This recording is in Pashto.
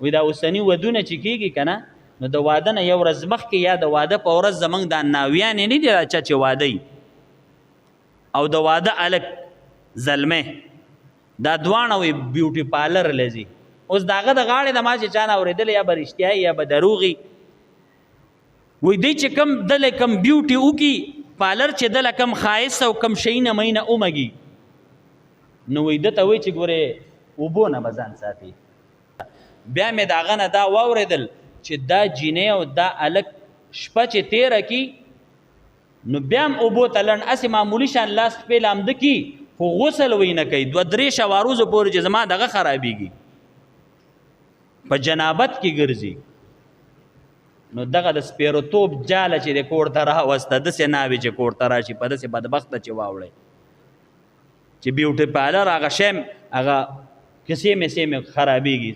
وی دا اوسني ودونه چې کېږي که نه نو د واده نه یو ورځ مخکې یا د واده په ورځ زموږ دا ناویانې نه دي چا چې واده او د واده هلک زلمی دا دواړه وی بیوټي پارلر لځي. اوس د هغه د غاړې د ما چې چا نه اورېدلی یا به رښتیا یا به دروغي وی دی چې کم دله کم بیوټي وکي پارلر چې دله کم ښایسته او کم شیونه مینه ومږي نو وی ده ته وی چې ګورې اوبو نه به ځان ساتي. بیا مې د هغه نه دا واورېدل چې دا جینۍ او دا هلک شپه چې تیره کي نو بیا هم اوبو ته لنډ هسې معمولي شان لاس پې لامده کي خو غسل وی نه کوي 2-3 شواروزو پورې چې زما دغه خرابېږي په جنابت کې ګرځي. نو دغه د سپیروتوب جاله چې د کور ته راوسته داسې ناوې چې کور ته راشي په داسې بدبخته چې واوړی چې بیوټي پارلر هغه شی هغه کیسې مې خرابېږي